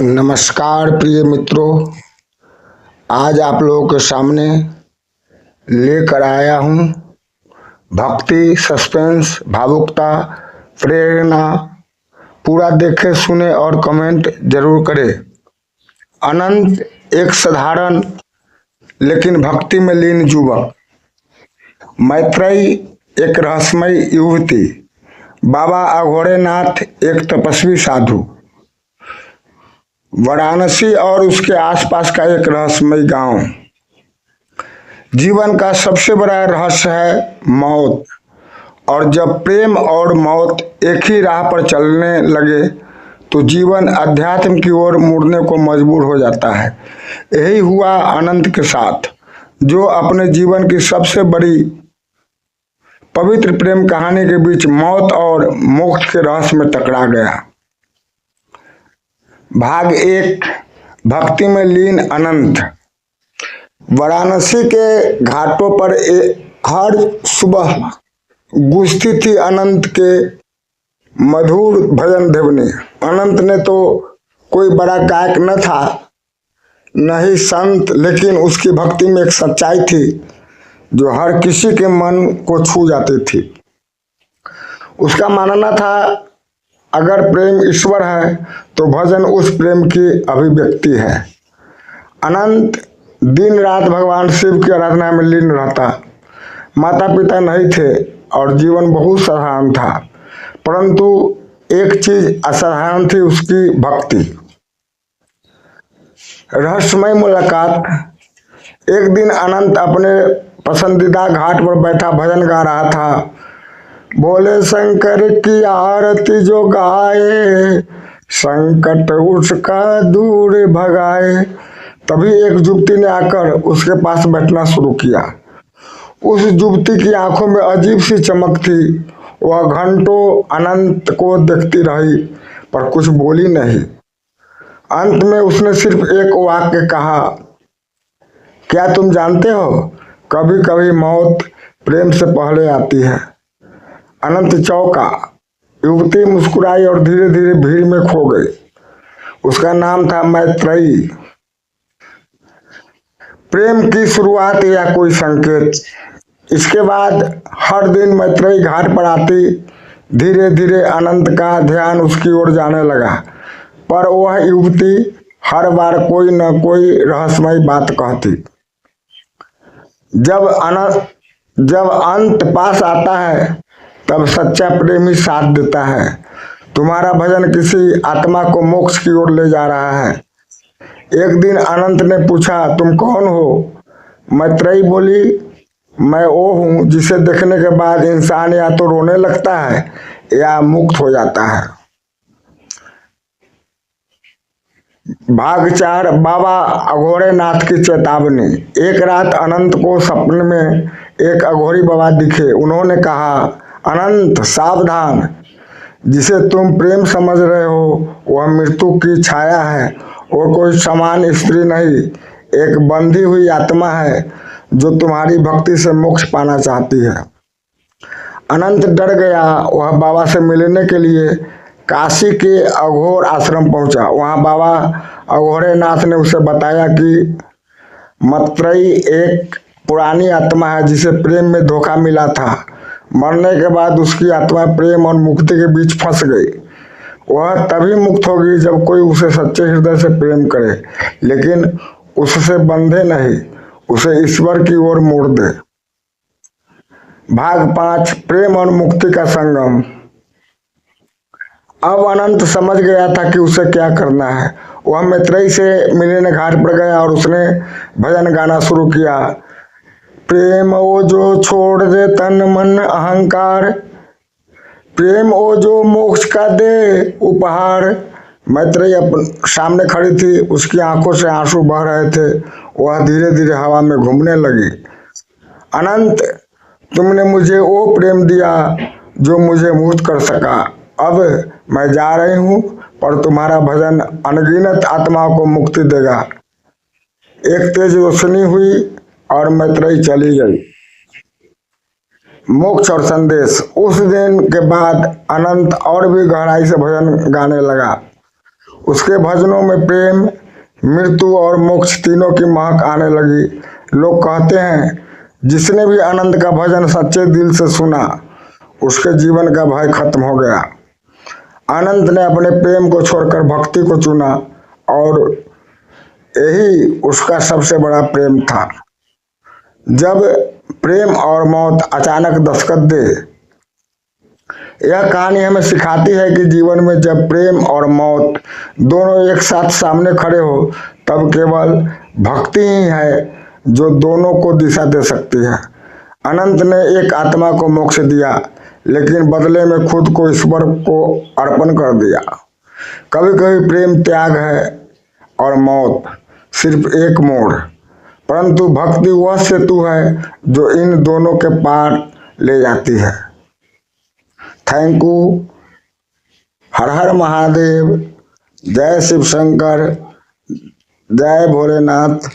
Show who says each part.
Speaker 1: नमस्कार प्रिय मित्रों, आज आप लोगों के सामने लेकर आया हूँ भक्ति, सस्पेंस, भावुकता, प्रेरणा। पूरा देखें, सुने और कमेंट जरूर करें। अनंत एक साधारण लेकिन भक्ति में लीन युवक, मैत्रेयी एक रहस्यमय युवती, बाबा अघोरेनाथ एक तपस्वी साधु, वाराणसी और उसके आसपास का एक रहस्यमय गांव। जीवन का सबसे बड़ा रहस्य है मौत, और जब प्रेम और मौत एक ही राह पर चलने लगे तो जीवन अध्यात्म की ओर मुड़ने को मजबूर हो जाता है। यही हुआ अनंत के साथ, जो अपने जीवन की सबसे बड़ी पवित्र प्रेम कहानी के बीच मौत और मोक्ष के रहस्य में टकरा गया। भाग 1, भक्ति में लीन अनंत। वाराणसी के घाटों पर हर सुबह गूंजती थी अनंत के मधुर भजन ध्वनि। अनंत ने तो कोई बड़ा गायक न था, न ही संत, लेकिन उसकी भक्ति में एक सच्चाई थी जो हर किसी के मन को छू जाती थी। उसका मानना था, अगर प्रेम ईश्वर है तो भजन उस प्रेम की अभिव्यक्ति है। अनंत दिन रात भगवान शिव की आराधना में लीन रहता। माता पिता नहीं थे और जीवन बहुत साधारण था, परंतु एक चीज असाधारण थी, उसकी भक्ति। रहस्यमय मुलाकात। एक दिन अनंत अपने पसंदीदा घाट पर बैठा भजन गा रहा था। बोले शंकर की आरती जो गाए, संकट उसका दूर भगाए। तभी एक युवती ने आकर उसके पास बैठना शुरू किया। उस युवती की आंखों में अजीब सी चमक थी। वह घंटों अनंत को देखती रही पर कुछ बोली नहीं। अंत में उसने सिर्फ एक वाक्य कहा, क्या तुम जानते हो, कभी कभी मौत प्रेम से पहले आती है। अनंत चौंका। युवती मुस्कुराई और धीरे धीरे भीड़ में खो गई। उसका नाम था मैत्रेयी। प्रेम की शुरुआत या कोई संकेत। इसके बाद हर दिन मैत्रेयी घाट पर आती। धीरे धीरे अनंत का ध्यान उसकी ओर जाने लगा, पर वह युवती हर बार कोई न कोई रहस्यमय बात कहती। जब अंत पास आता है तब सच्चा प्रेमी साथ देता है। तुम्हारा भजन किसी आत्मा को मोक्ष की ओर ले जा रहा है। एक दिन अनंत ने पूछा, तुम कौन हो? मैत्रेयी बोली, मैं वो हूँ जिसे देखने के बाद इंसान या तो रोने लगता है या मुक्त हो जाता है। भाग 4, बाबा अघोरेनाथ की चेतावनी। एक रात अनंत को सपने में एक अघोरी बाबा दिखे। उन्होंने कहा, अनंत सावधान, जिसे तुम प्रेम समझ रहे हो वह मृत्यु की छाया है। वो कोई समान स्त्री नहीं, एक बंधी हुई आत्मा है जो तुम्हारी भक्ति से मोक्ष पाना चाहती है। अनंत डर गया। वह बाबा से मिलने के लिए काशी के अघोर आश्रम पहुंचा। वहां बाबा अघोरेनाथ ने उसे बताया कि मैत्रेयी एक पुरानी आत्मा है जिसे प्रेम में धोखा मिला था। मरने के बाद उसकी आत्मा प्रेम और मुक्ति के बीच फंस गई। वह तभी मुक्त होगी जब कोई उसे सच्चे हृदय से प्रेम करे, लेकिन उससे बंधे नहीं, उसे ईश्वर की ओर मोड़ दे। भाग 5, प्रेम और मुक्ति का संगम। अब अनंत समझ गया था कि उसे क्या करना है। वह मैत्रेयी से मिलने घाट पर गया और उसने भजन गाना शुरू किया। प्रेम ओ जो छोड़ दे तन मन अहंकार, प्रेम ओ जो मोक्ष का दे उपहार। मैत्रेयी सामने खड़ी थी, उसकी आंखों से आंसू बह रहे थे। वह धीरे धीरे हवा में घूमने लगी। अनंत, तुमने मुझे वो प्रेम दिया जो मुझे मुक्त कर सका। अब मैं जा रही हूँ, पर तुम्हारा भजन अनगिनत आत्माओं को मुक्ति देगा। एक तेज रोशनी हुई और मैत्रेयी चली गई। मोक्ष और संदेश। उस दिन के बाद अनंत और भी गहराई से भजन गाने लगा। उसके भजनों में प्रेम, मृत्यु और मोक्ष तीनों की महक आने लगी। लोग कहते हैं जिसने भी आनंद का भजन सच्चे दिल से सुना उसके जीवन का भय खत्म हो गया। आनंद ने अपने प्रेम को छोड़कर भक्ति को चुना और यही उसका सबसे बड़ा प्रेम था। जब प्रेम और मौत अचानक दस्तक दे, यह कहानी हमें सिखाती है कि जीवन में जब प्रेम और मौत दोनों एक साथ सामने खड़े हो तब केवल भक्ति ही है जो दोनों को दिशा दे सकती है। अनंत ने एक आत्मा को मोक्ष दिया लेकिन बदले में खुद को ईश्वर को अर्पण कर दिया। कभी कभी प्रेम त्याग है और मौत सिर्फ एक मोड़, परंतु भक्ति वह सेतु है जो इन दोनों के पार ले जाती है। Thank you. हर हर महादेव। जय शिव शंकर। जय भोलेनाथ।